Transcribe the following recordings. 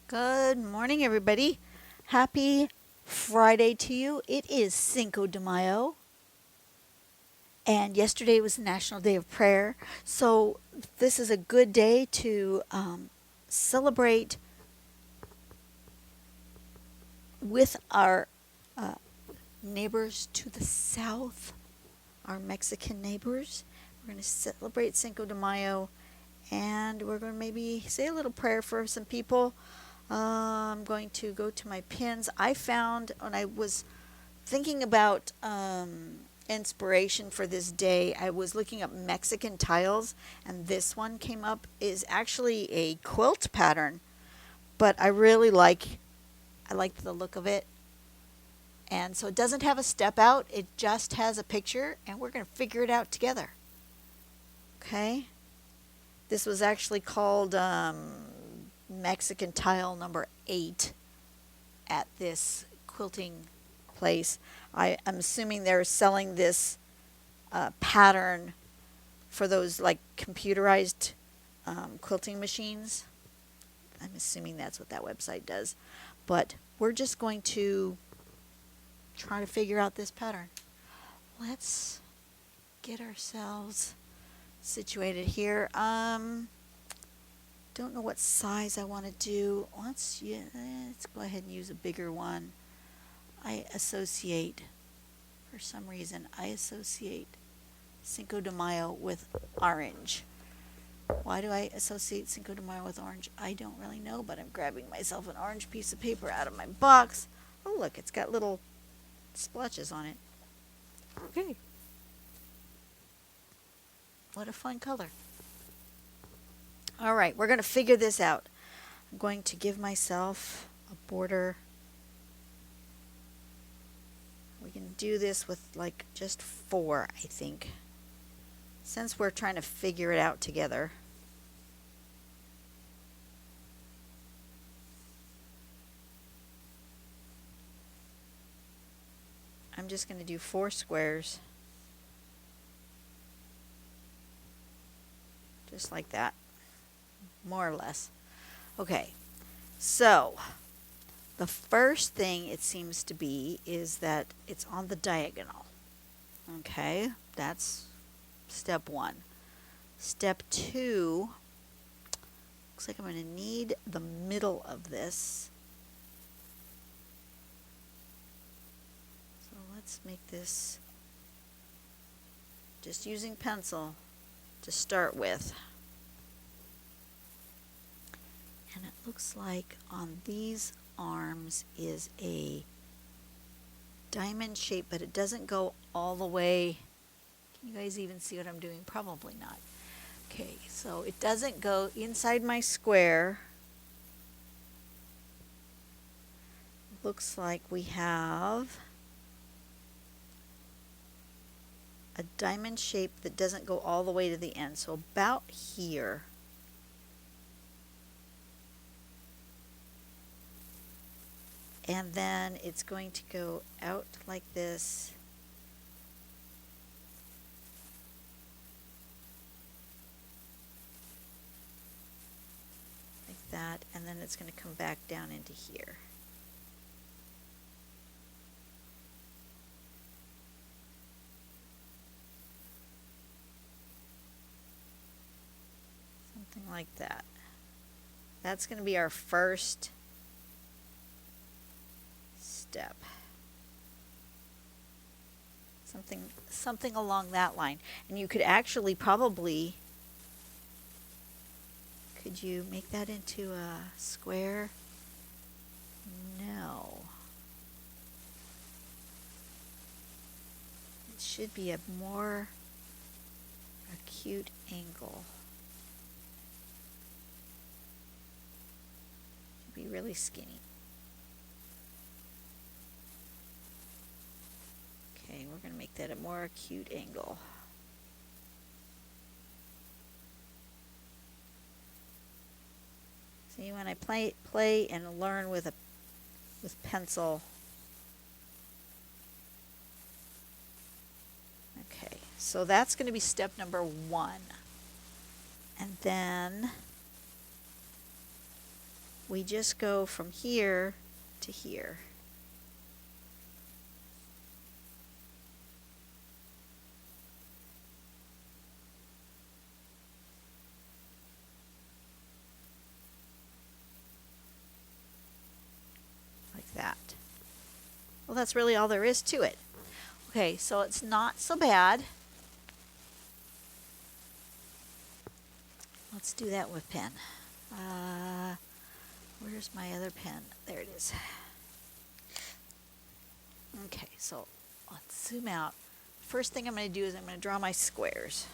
Good morning, everybody. Happy Friday to you. It is Cinco de Mayo, and yesterday was the National Day of Prayer. So, this is a good day to celebrate with our uh, neighbors to the south, our Mexican neighbors. We're going to celebrate Cinco de Mayo, and we're going to maybe say a little prayer for some people. I'm going to go to my pins. I found when I was thinking about inspiration for this day, I was looking up Mexican tiles, and this one came up is actually a quilt pattern, but I like the look of it. And so it doesn't have a step out, it just has a picture, and we're going to figure it out together. Okay? This was actually called Mexican tile number 8 at this quilting place. I'm assuming they're selling this pattern for those like computerized quilting machines. I'm assuming that's what that website does. But we're just going to try to figure out this pattern. Let's get ourselves situated here. Don't know what size I want to do. Let's go ahead and use a bigger one. For some reason, I associate Cinco de Mayo with orange. Why do I associate Cinco de Mayo with orange? I don't really know, but I'm grabbing myself an orange piece of paper out of my box. Oh, look, it's got little splotches on it. Okay. What a fun color. All right, we're going to figure this out. I'm going to give myself a border. We can do this with like just 4, I think, since we're trying to figure it out together. I'm just going to do 4 squares, just like that, more or less. Okay, so the first thing it seems to be is that it's on the diagonal. Okay, that's step 1. Step 2, looks like I'm going to need the middle of this. So let's make this just using pencil to start with. And it looks like on these arms is a diamond shape, but it doesn't go all the way. Can you guys even see what I'm doing? Probably not. Okay, so it doesn't go inside my square. Looks like we have a diamond shape that doesn't go all the way to the end, so about here. And then it's going to go out like this. Like that, and then it's going to come back down into here. Something like that. That's going to be our first step. Something along that line. And you could actually probably, could you make that into a square? No. It should be a more acute angle. Should be really skinny. Okay, we're going to make that a more acute angle. See, when I play and learn with pencil. Okay, so that's going to be step number 1. And then we just go from here to here. Like that. Well, that's really all there is to it. Okay, so it's not so bad. Let's do that with pen. Where's my other pen? There it is. Okay, so let's zoom out. First thing I'm going to do is I'm going to draw my squares.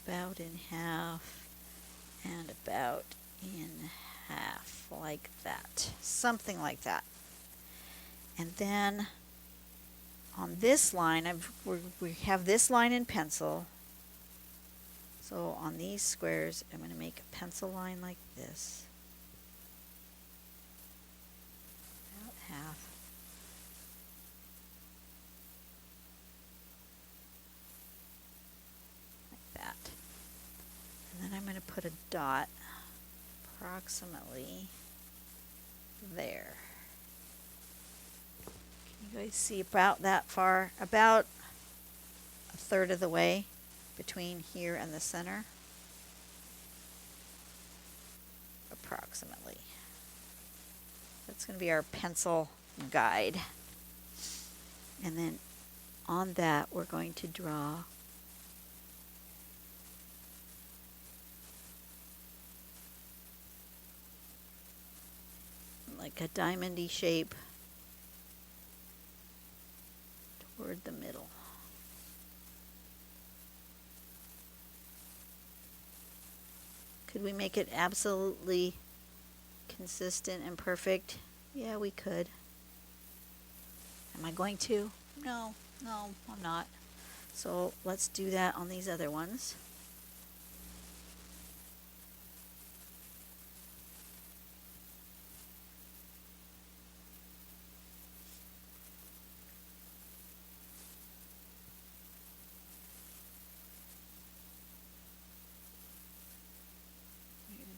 About in half and about in half, like that, something like that. And then on this line, we have this line in pencil, so on these squares I'm going to make a pencil line like this, about half. And then I'm going to put a dot approximately there. Can you guys see about that far? About a third of the way between here and the center. Approximately. That's going to be our pencil guide. And then on that we're going to draw like a diamond-y shape toward the middle. Could we make it absolutely consistent and perfect? Yeah, we could. Am I going to? No, I'm not. So let's do that on these other ones.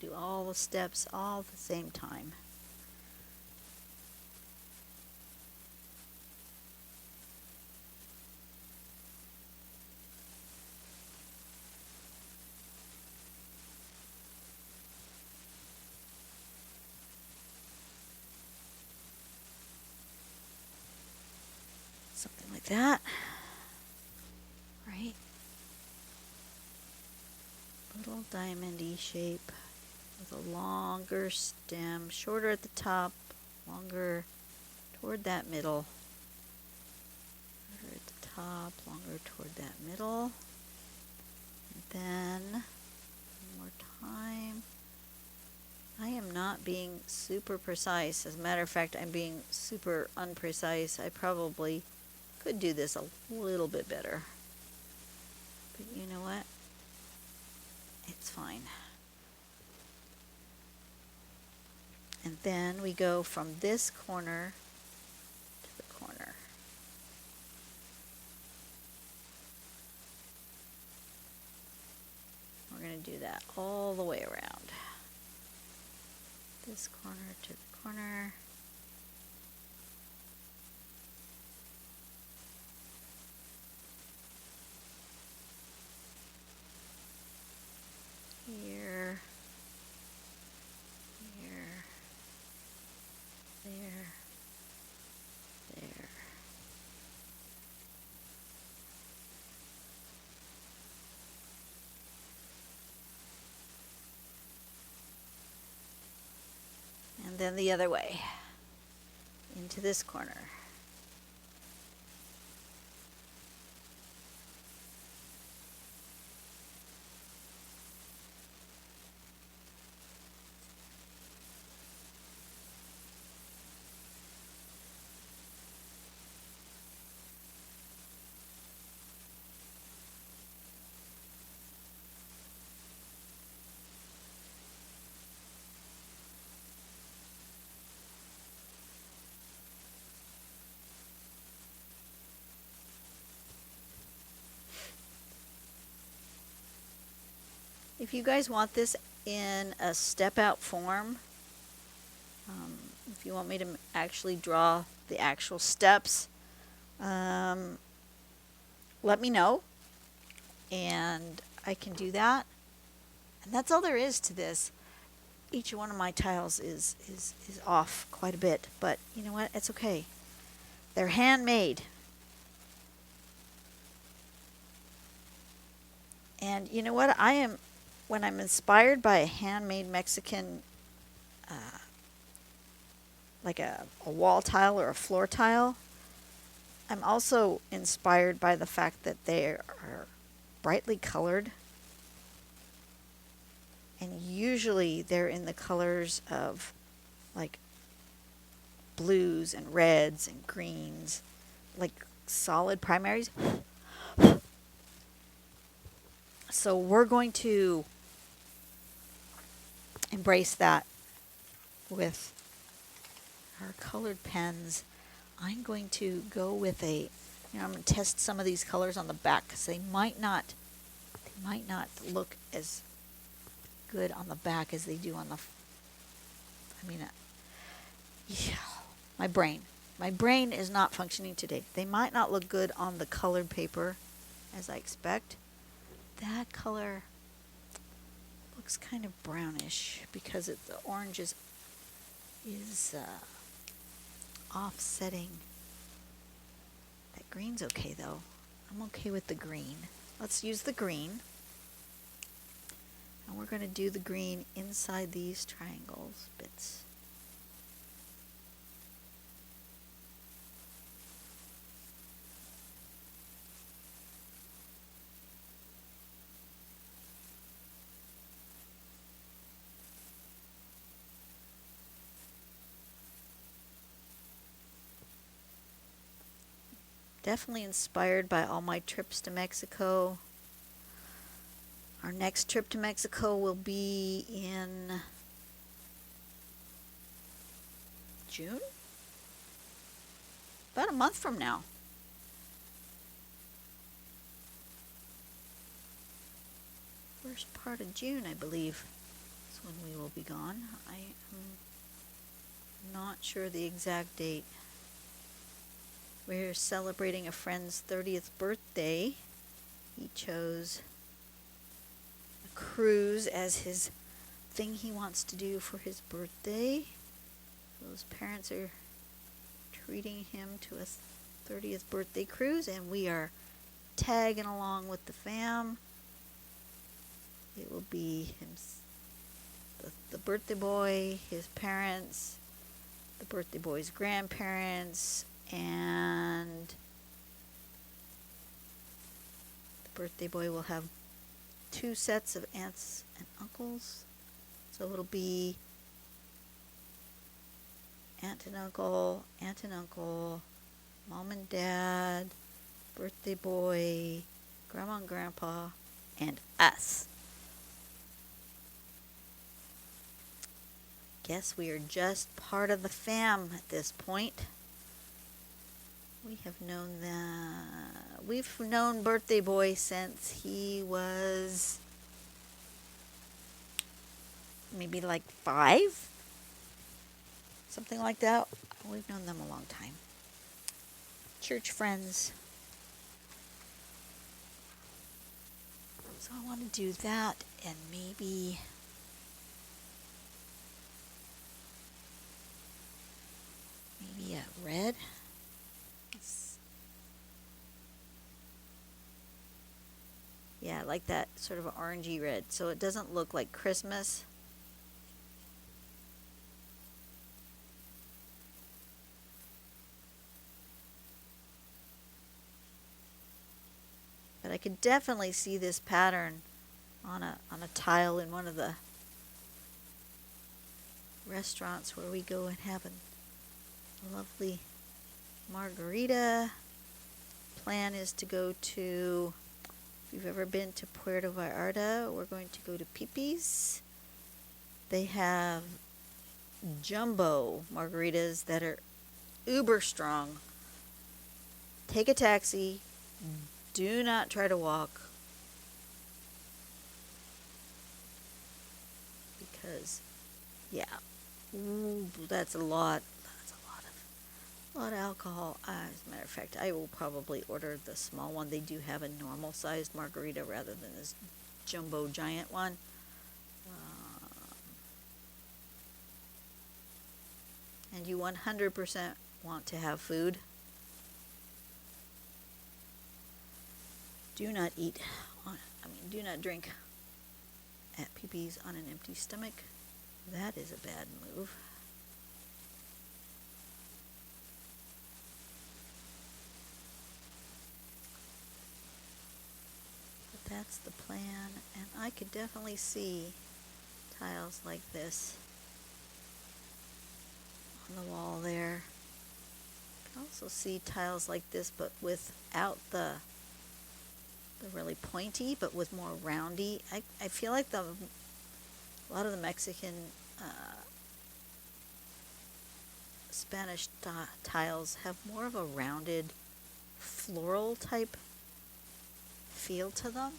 Do all the steps all at the same time. Something like that. Right? Little diamond-y shape. With a longer stem, shorter at the top, longer toward that middle. Shorter at the top, longer toward that middle. And then, one more time. I am not being super precise. As a matter of fact, I'm being super unprecise. I probably could do this a little bit better. But you know what? It's fine. And then we go from this corner to the corner. We're going to do that all the way around. This corner to the corner. Here. There. And then the other way, into this corner. If you guys want this in a step out form, if you want me to actually draw the actual steps, let me know and I can do that. And that's all there is to this. Each one of my tiles is off quite a bit, but you know what? It's okay. They're handmade. And you know what? When I'm inspired by a handmade Mexican, like a wall tile or a floor tile, I'm also inspired by the fact that they are brightly colored. And usually they're in the colors of like blues and reds and greens, like solid primaries. So we're going to embrace that with our colored pens. I'm going to go with I'm going to test some of these colors on the back because they might not look as good on the back as they do on the, yeah, my brain is not functioning today. They might not look good on the colored paper as I expect. That color looks kind of brownish because the orange is offsetting. That green's okay though. I'm okay with the green. Let's use the green. And we're going to do the green inside these triangles bits. Definitely inspired by all my trips to Mexico. Our next trip to Mexico will be in June? About a month from now. First part of June, I believe, is when we will be gone. I am not sure the exact date. We're celebrating a friend's 30th birthday. He chose a cruise as his thing he wants to do for his birthday. So his parents are treating him to a 30th birthday cruise, and we are tagging along with the fam. It will be the birthday boy, his parents, the birthday boy's grandparents, and the birthday boy will have 2 sets of aunts and uncles. So it'll be aunt and uncle, mom and dad, birthday boy, grandma and grandpa, and us. Guess we are just part of the fam at this point. We've known birthday boy since he was maybe like 5, something like that. We've known them a long time. Church friends. So I want to do that and maybe a red. Yeah, I like that sort of orangey red, so it doesn't look like Christmas. But I could definitely see this pattern on a tile in one of the restaurants where we go and have a lovely margarita. Plan is to go to, if you've ever been to Puerto Vallarta, we're going to go to Pipi's. They have jumbo margaritas that are uber strong. Take a taxi. Do not try to walk. because, yeah, ooh, that's a lot. That's a lot of alcohol. As a matter of fact, I will probably order the small one. They do have a normal sized margarita rather than this jumbo giant one. And you 100% want to have food. Do not eat, do not drink at PP's on an empty stomach. That is a bad move. But that's the plan, and I could definitely see tiles like this on the wall there. I can also see tiles like this, but without the really pointy, but with more roundy. I feel like a lot of the Mexican Spanish tiles have more of a rounded floral type feel to them.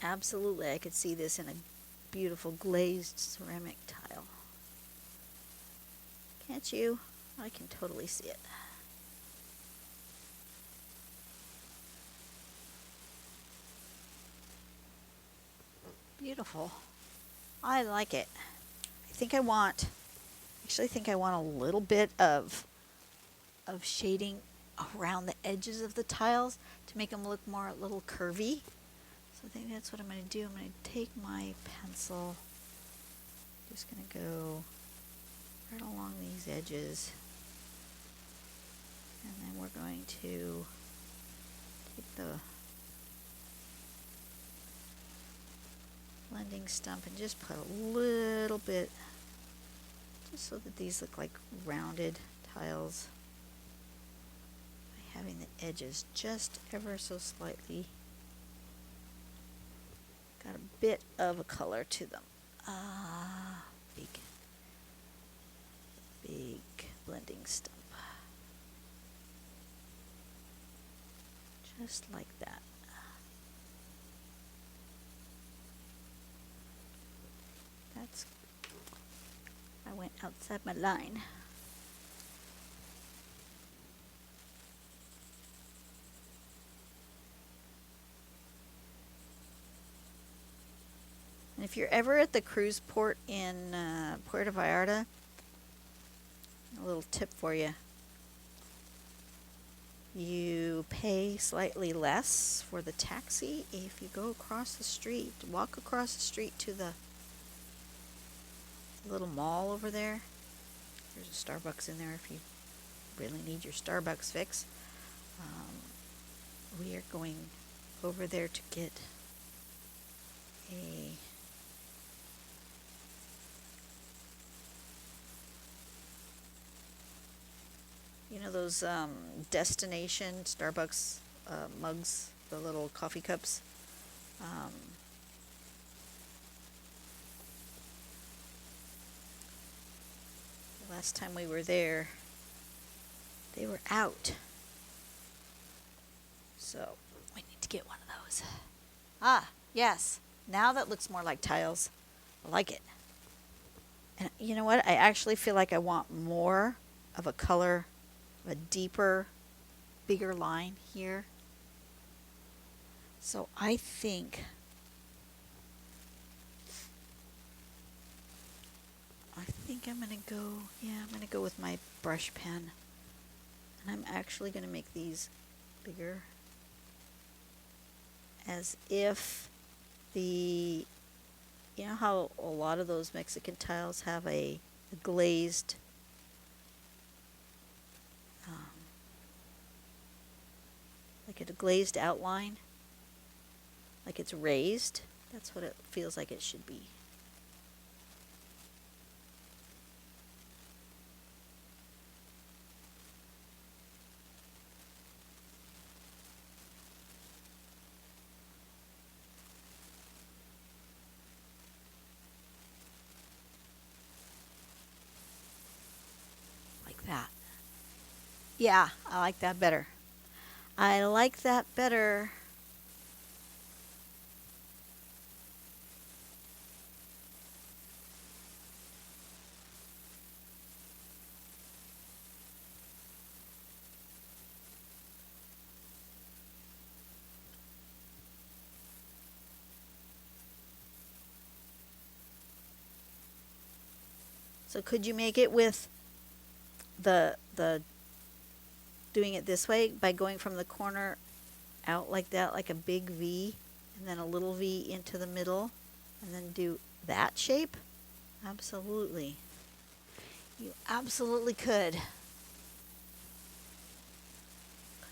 Absolutely, I could see this in a beautiful glazed ceramic tile. Can't you? I can totally see it. Beautiful. I like it. Actually think I want a little bit of shading around the edges of the tiles to make them look more a little curvy. So I think that's what I'm going to do. I'm going to take my pencil, just going to go right along these edges, and then we're going to take the blending stump and just put a little bit, just so that these look like rounded tiles, by having the edges just ever so slightly got a bit of a color to them. Big blending stump. Just like that. I went outside my line. And if you're ever at the cruise port in Puerto Vallarta, a little tip for you. You pay slightly less for the taxi if you go across the street. Walk across the street to the little mall over there. There's a Starbucks in there if you really need your Starbucks fix. We are going over there to get a those destination Starbucks mugs, the little coffee cups. Last time we were there, they were out. So we need to get one of those. Ah, yes. Now that looks more like tiles. I like it. And you know what? I actually feel like I want more of a color, a deeper, bigger line here. So I think I'm going to go with my brush pen. And I'm actually going to make these bigger, as if you know how a lot of those Mexican tiles have a glazed like a glazed outline, like it's raised. That's what it feels like it should be. Yeah, I like that better. I like that better. So could you make it with the doing it this way by going from the corner out like that, like a big V, and then a little V into the middle, and then do that shape? Absolutely. You absolutely could.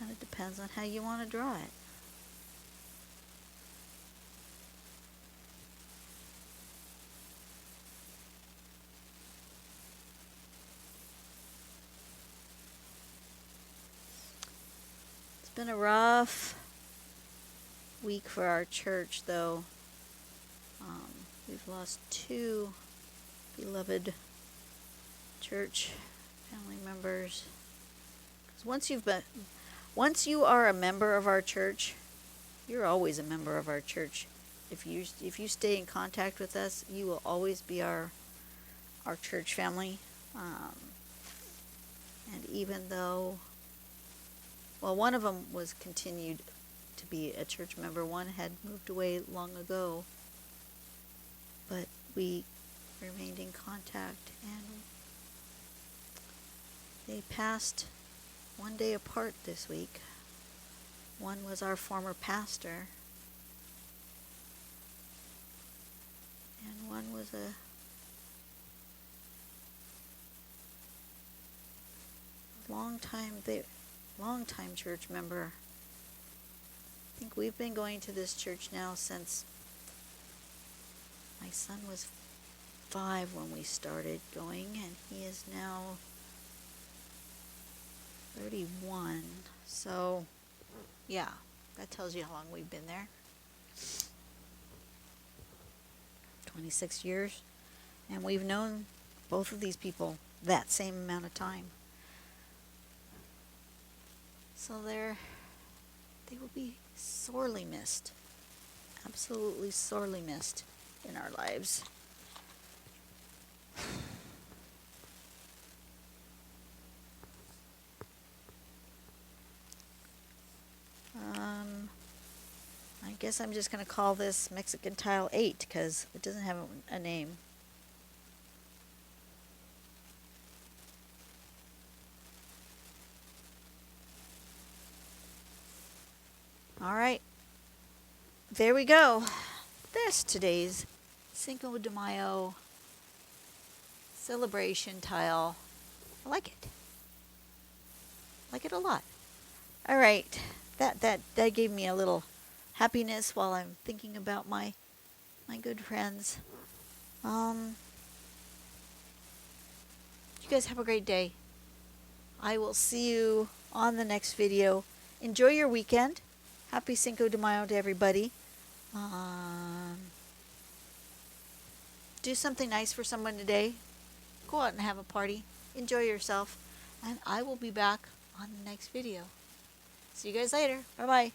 Kind of depends on how you want to draw it. It's been a rough week for our church, though. We've lost two beloved church family members. 'Cause once you are a member of our church, you're always a member of our church. If you stay in contact with us, you will always be our church family. And even though, well, one of them was continued to be a church member. One had moved away long ago, but we remained in contact, and they passed one day apart this week. One was our former pastor, and one was a long time church member. I think we've been going to this church now since my son was 5 when we started going, and he is now 31. So, yeah, that tells you how long we've been there. 26 years. And we've known both of these people that same amount of time. So they will be sorely missed. Absolutely sorely missed in our lives. I guess I'm just going to call this Mexican Tile 8 because it doesn't have a name. All right. There we go. There's today's Cinco de Mayo celebration tile. I like it. I like it a lot. All right. That gave me a little happiness while I'm thinking about my good friends. You guys have a great day. I will see you on the next video. Enjoy your weekend. Happy Cinco de Mayo to everybody. Do something nice for someone today. Go out and have a party. Enjoy yourself. And I will be back on the next video. See you guys later. Bye-bye.